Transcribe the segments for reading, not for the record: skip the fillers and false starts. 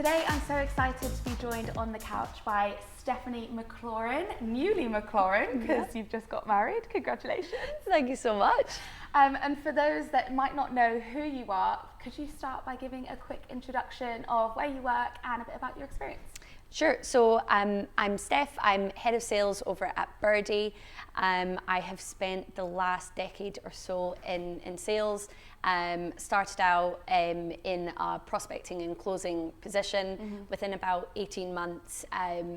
Today I'm so excited to be joined on the couch by Stephanie McLaurin, newly McLaurin, because you've just got married. Congratulations. Thank you so much. And for those that might not know who you are, could you start by giving a quick introduction of where you work and a bit about your experience? Sure. So I'm Steph. I'm head of sales over at Birdie. I have spent the last decade or so in sales. Started out in a prospecting and closing position. Mm-hmm. Within about 18 months,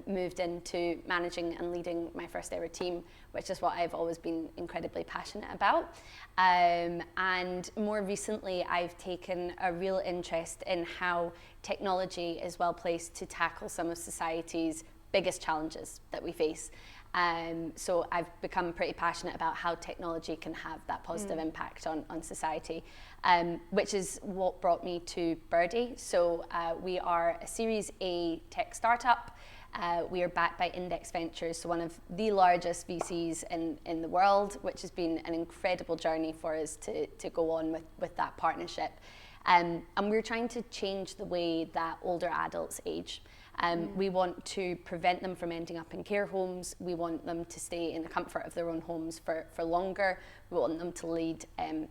moved into managing and leading my first ever team, which is what I've always been incredibly passionate about. And more recently, I've taken a real interest in how technology is well placed to tackle some of society's biggest challenges that we face. So I've become pretty passionate about how technology can have that positive impact on society, which is what brought me to Birdie. So we are a Series A tech startup. We are backed by Index Ventures, so one of the largest VCs in the world, which has been an incredible journey for us to go on with that partnership. And we're trying to change the way that older adults age. We want to prevent them from ending up in care homes. We want them to stay in the comfort of their own homes for longer. We want them to lead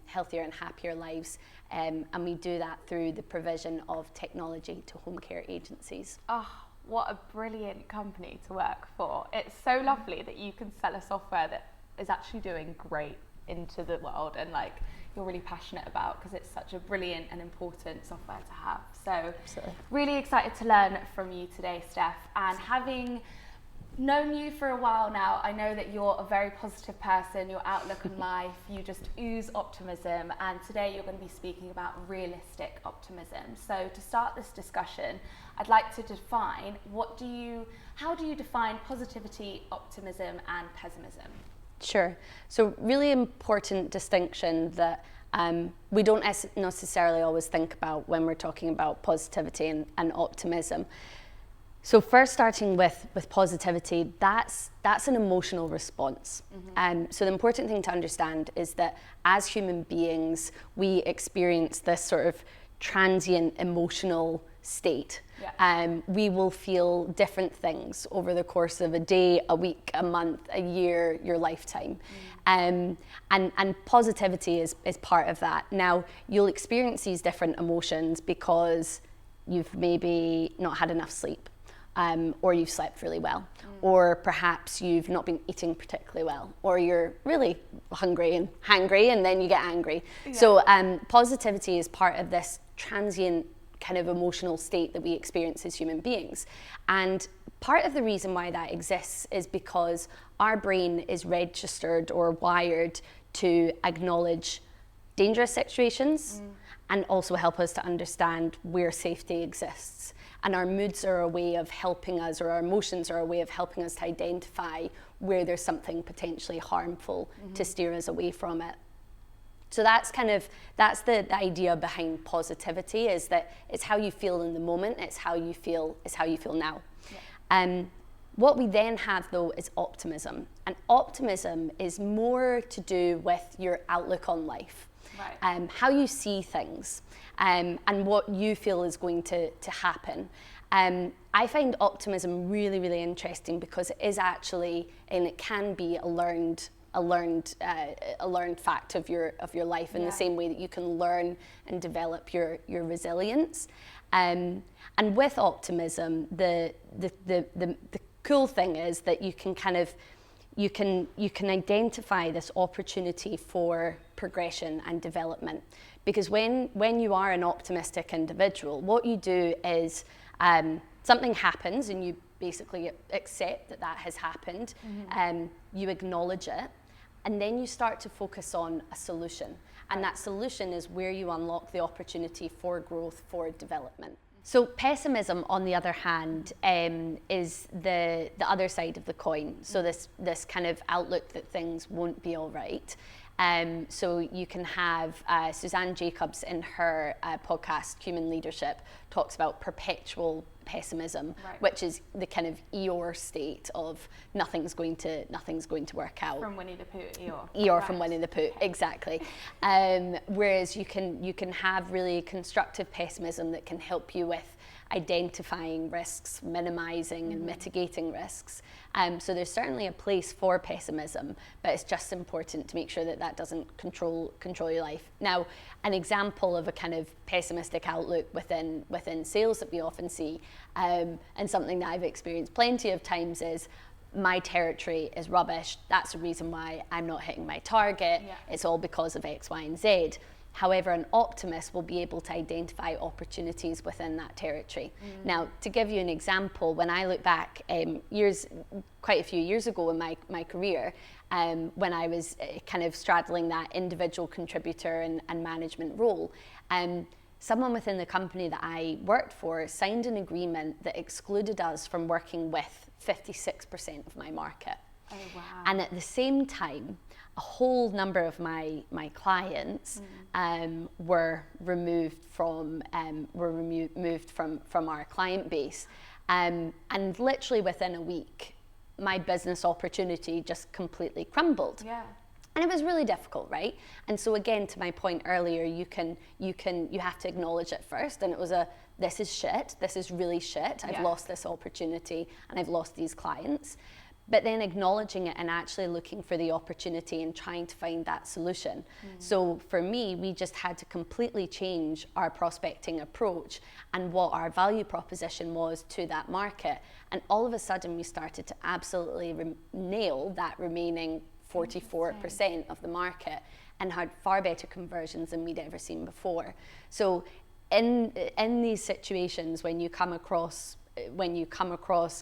healthier and happier lives. And we do that through the provision of technology to home care agencies. Oh, what a brilliant company to work for. It's so lovely that you can sell a software that is actually doing great into the world and like you're really passionate about, because it's such a brilliant and important software to have. So Absolutely. Really excited to learn from you today, Steph. And having known you for a while now, I know that you're a very positive person, your outlook on life, you just ooze optimism. And today you're going to be speaking about realistic optimism. So to start this discussion, I'd like to define how do you define positivity, optimism and pessimism? Sure. So really important distinction that we don't necessarily always think about when we're talking about positivity and optimism. So first, starting with positivity, that's an emotional response. So the important thing to understand is that as human beings, we experience this sort of transient emotional state. Yeah. We will feel different things over the course of a day, a week, a month, a year, your lifetime. And positivity is part of that. Now, you'll experience these different emotions because you've maybe not had enough sleep, or you've slept really well, or perhaps you've not been eating particularly well, or you're really hungry and hangry and then you get angry. Yeah. So positivity is part of this transient kind of emotional state that we experience as human beings. And part of the reason why that exists is because our brain is registered or wired to acknowledge dangerous situations and also help us to understand where safety exists. And our moods are a way of helping us, or our emotions are a way of helping us to identify where there's something potentially harmful to steer us away from it. So that's the idea behind positivity, is that it's how you feel in the moment, it's how you feel now. Yeah. What we then have though is optimism. And optimism is more to do with your outlook on life. Right. How you see things, and what you feel is going to happen. I find optimism really, really interesting because it is actually, and it can be a learned fact of your life, in the same way that you can learn and develop your resilience. And with optimism, the cool thing is that you can identify this opportunity for progression and development. Because when you are an optimistic individual, what you do is something happens and you basically accept that has happened. You acknowledge it, and then you start to focus on a solution. And that solution is where you unlock the opportunity for growth, for development. So pessimism, on the other hand, is the other side of the coin. So this kind of outlook that things won't be all right. So you can have Suzanne Jacobs in her podcast, Human Leadership, talks about perpetual pessimism, Right. which is the kind of Eeyore state of nothing's going to work out. From Winnie the Pooh, Eeyore. Eeyore Right. from Winnie the Pooh, Okay. exactly. Whereas you can have really constructive pessimism that can help you with identifying risks, minimizing and mitigating risks. So there's certainly a place for pessimism, but it's just important to make sure that that doesn't control your life. Now, an example of a kind of pessimistic outlook within sales that we often see, and something that I've experienced plenty of times, is my territory is rubbish. That's the reason why I'm not hitting my target. Yeah. It's all because of X, Y, and Z. However, an optimist will be able to identify opportunities within that territory. Now, to give you an example, when I look back quite a few years ago in my career, when I was kind of straddling that individual contributor and management role, someone within the company that I worked for signed an agreement that excluded us from working with 56% of my market. Oh, wow. And at the same time, a whole number of my clients were removed from our client base, and literally within a week, my business opportunity just completely crumbled. Yeah. And it was really difficult, right? And so again, to my point earlier, you have to acknowledge it first. And it was this is shit. This is really shit. I've lost this opportunity and I've lost these clients. But then acknowledging it and actually looking for the opportunity and trying to find that solution. So for me, we just had to completely change our prospecting approach and what our value proposition was to that market. And all of a sudden, we started to absolutely nail that remaining 44% of the market and had far better conversions than we'd ever seen before. So in these situations, when you come across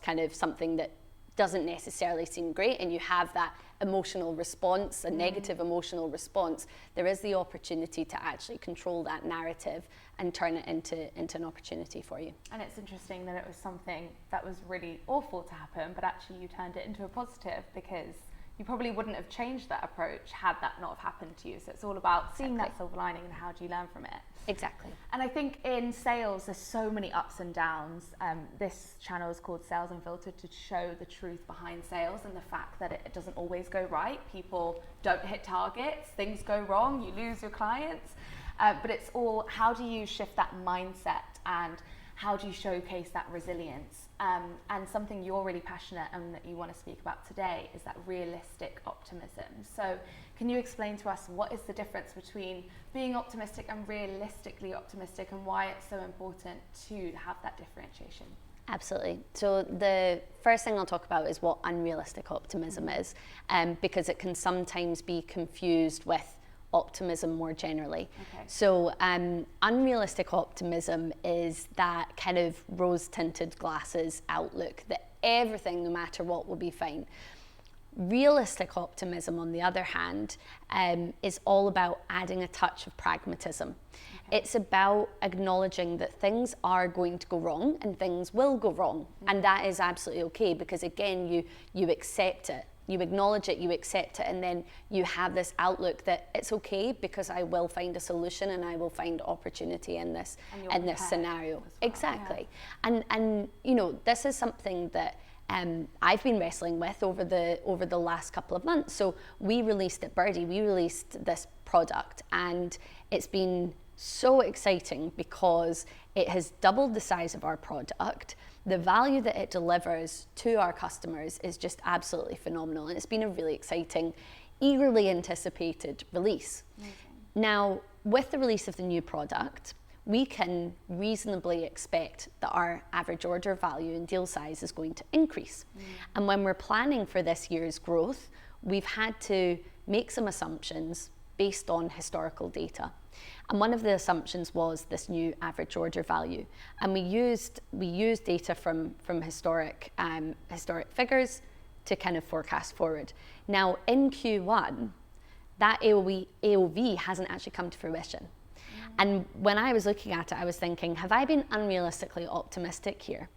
kind of something that doesn't necessarily seem great and you have that emotional response, a negative emotional response, there is the opportunity to actually control that narrative and turn it into an opportunity for you. And it's interesting that it was something that was really awful to happen, but actually you turned it into a positive, because you probably wouldn't have changed that approach had that not have happened to you. So it's all about seeing that silver lining and how do you learn from it. Exactly. And I think in sales, there's so many ups and downs. This channel is called Sales Unfiltered to show the truth behind sales and the fact that it doesn't always go right. People don't hit targets, things go wrong, you lose your clients. But it's all, how do you shift that mindset and how do you showcase that resilience? And something you're really passionate and that you want to speak about today is that realistic optimism. So can you explain to us what is the difference between being optimistic and realistically optimistic, and why it's so important to have that differentiation? Absolutely. So the first thing I'll talk about is what unrealistic optimism is, because it can sometimes be confused with optimism more generally. Okay. So unrealistic optimism is that kind of rose-tinted glasses outlook that everything, no matter what, will be fine. Realistic optimism, on the other hand, is all about adding a touch of pragmatism. Okay. It's about acknowledging that things are going to go wrong and things will go wrong. And that is absolutely okay, because again, you accept it. You acknowledge it, you accept it, and then you have this outlook that it's okay because I will find a solution and I will find opportunity in this scenario. Well. Exactly. Yeah. And you know, this is something that I've been wrestling with over the last couple of months. So we released at Birdie, we released this product, and it's been so exciting because it has doubled the size of our product. The value that it delivers to our customers is just absolutely phenomenal, and it's been a really exciting, eagerly anticipated release. Amazing. Now, with the release of the new product, we can reasonably expect that our average order value and deal size is going to increase. And when we're planning for this year's growth, we've had to make some assumptions based on historical data. And one of the assumptions was this new average order value. And we used data from historic figures to kind of forecast forward. Now in Q1, that AOV hasn't actually come to fruition. And when I was looking at it, I was thinking, have I been unrealistically optimistic here?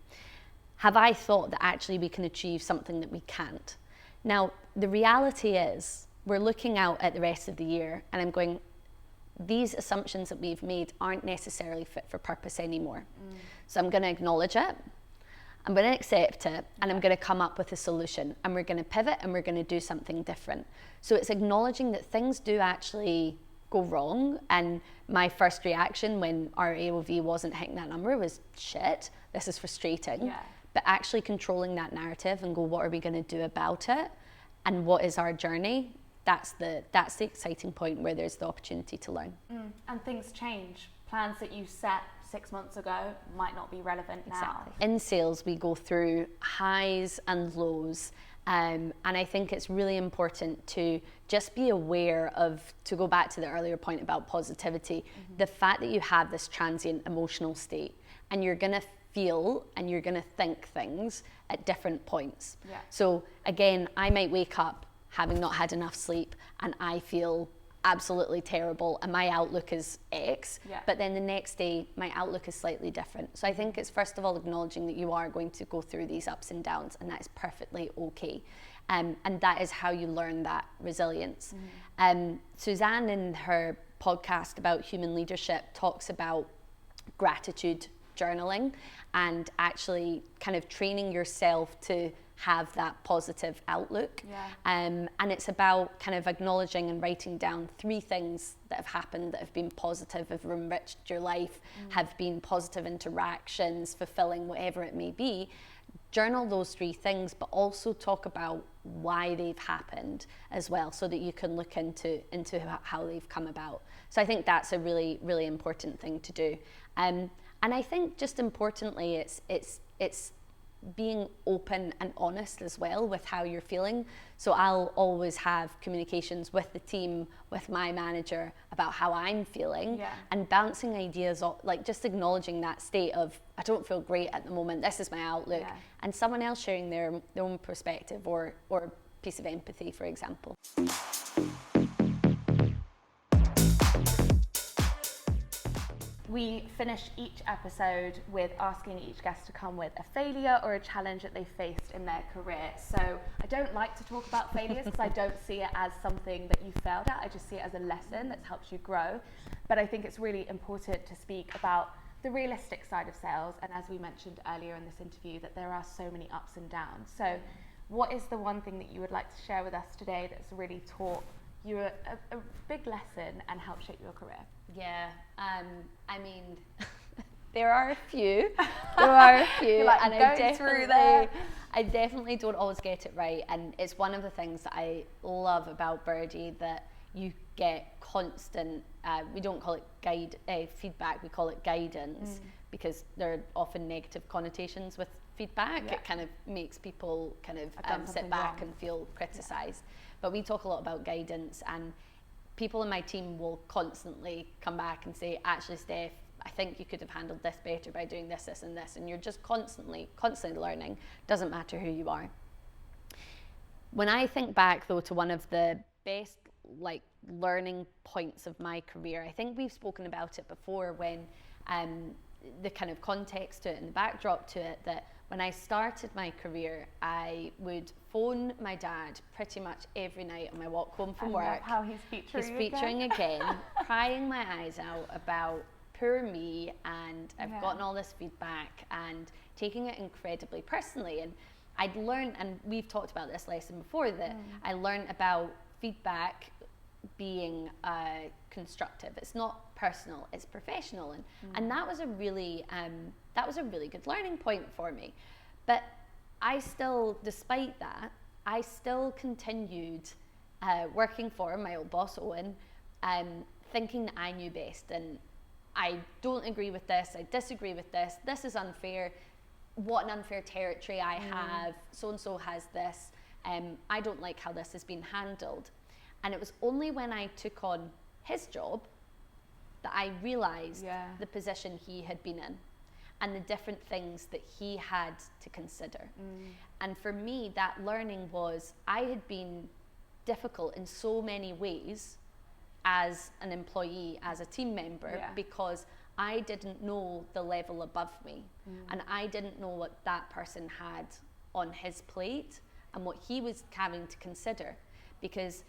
Have I thought that actually we can achieve something that we can't? Now, the reality is, we're looking out at the rest of the year and I'm going, these assumptions that we've made aren't necessarily fit for purpose anymore. So I'm going to acknowledge it. I'm going to accept it, and I'm going to come up with a solution, and we're going to pivot and we're going to do something different. So it's acknowledging that things do actually go wrong, and my first reaction when our AOV wasn't hitting that number was, shit, this is frustrating. Yeah. But actually controlling that narrative and go, what are we going to do about it, and what is our journey? That's the exciting point where there's the opportunity to learn. And things change. Plans that you set 6 months ago might not be relevant now. Exactly. In sales, we go through highs and lows. And I think it's really important to just be aware of, to go back to the earlier point about positivity, the fact that you have this transient emotional state, and you're going to feel and you're going to think things at different points. Yeah. So again, I might wake up having not had enough sleep and I feel absolutely terrible and my outlook is X, but then the next day my outlook is slightly different. So I think it's first of all acknowledging that you are going to go through these ups and downs, and that is perfectly okay. And that is how you learn that resilience. Suzanne, in her podcast about human leadership, talks about gratitude journaling and actually kind of training yourself to have that positive outlook. And it's about kind of acknowledging and writing down 3 things that have happened that have been positive, have enriched your life, have been positive interactions, fulfilling, whatever it may be. Journal those 3 things, but also talk about why they've happened as well, so that you can look into how they've come about. So I think that's a really, really important thing to do. And I think just importantly, it's being open and honest as well with how you're feeling. So I'll always have communications with the team, with my manager, about how I'm feeling, and bouncing ideas off, like just acknowledging that state of, I don't feel great at the moment, this is my outlook, and someone else sharing their own perspective or a piece of empathy, for example. We finish each episode with asking each guest to come with a failure or a challenge that they faced in their career. So I don't like to talk about failures because I don't see it as something that you failed at. I just see it as a lesson that's helped you grow. But I think it's really important to speak about the realistic side of sales. And as we mentioned earlier in this interview, that there are so many ups and downs. So what is the one thing that you would like to share with us today that's really taught you a big lesson and helped shape your career? Yeah, I mean, there are a few. Like, and I definitely don't always get it right. And it's one of the things that I love about Birdie, that you get constant, we don't call it feedback, we call it guidance, because there are often negative connotations with feedback. It kind of makes people kind of sit back and feel criticised. But we talk a lot about guidance, and people in my team will constantly come back and say, actually, Steph, I think you could have handled this better by doing this, this, and this. And you're just constantly learning. Doesn't matter who you are. When I think back, though, to one of the best learning points of my career, I think we've spoken about it before, when the kind of context to it and the backdrop to it, that when I started my career, I would phone my dad pretty much every night on my walk home from work. Love how he's featuring again, crying my eyes out about poor me, and I've gotten all this feedback and taking it incredibly personally. And I'd learned, and we've talked about this lesson before, that I learned about feedback being constructive. It's not personal, it's professional, and that was a really good learning point for me. But I still, despite that, I still continued working for my old boss Owen, thinking that I knew best, and I don't agree with this, I disagree with this is unfair, what an unfair territory I have, so and so has this, I don't like how this has been handled. And it was only when I took on his job that I realised the position he had been in and the different things that he had to consider. And for me, that learning was, I had been difficult in so many ways as an employee, as a team member, because I didn't know the level above me, and I didn't know what that person had on his plate and what he was having to consider. Because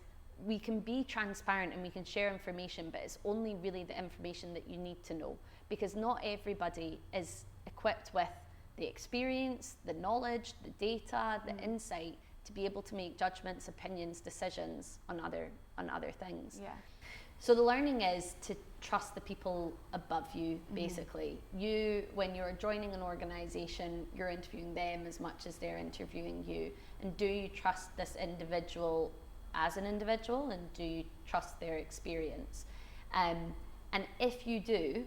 we can be transparent and we can share information, but it's only really the information that you need to know, because not everybody is equipped with the experience, the knowledge, the data, the insight to be able to make judgments, opinions, decisions on other things. Yeah. So the learning is to trust the people above you, basically. You, when you're joining an organization, you're interviewing them as much as they're interviewing you. And do you trust this individual as an individual, and do you trust their experience? And if you do,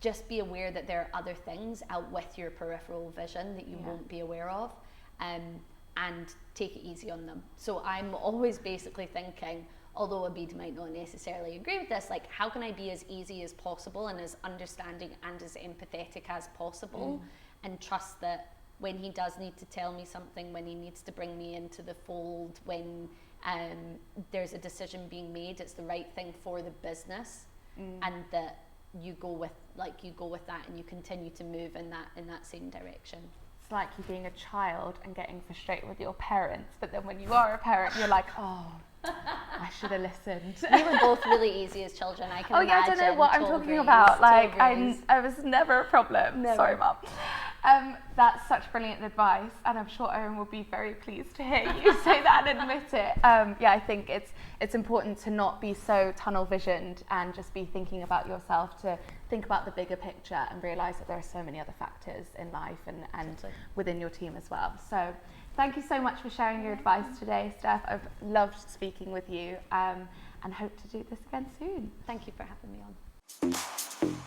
just be aware that there are other things out with your peripheral vision that you won't be aware of, and take it easy on them. So I'm always basically thinking, although Abid might not necessarily agree with this, like, how can I be as easy as possible and as understanding and as empathetic as possible, and trust that when he does need to tell me something, when he needs to bring me into the fold, when there's a decision being made, it's the right thing for the business, and that you go with that and you continue to move in that same direction. It's like you being a child and getting frustrated with your parents, but then when you are a parent, you're like, oh, I should have listened. We were both really easy as children. I can imagine. I don't know what I'm talking about. Like, I was never a problem. Never. Sorry, Mum. That's such brilliant advice, and I'm sure Owen will be very pleased to hear you say that and admit it. I think it's important to not be so tunnel visioned and just be thinking about yourself, to think about the bigger picture and realise that there are so many other factors in life and within your team as well. So thank you so much for sharing your advice today, Steph. I've loved speaking with you, and hope to do this again soon. Thank you for having me on.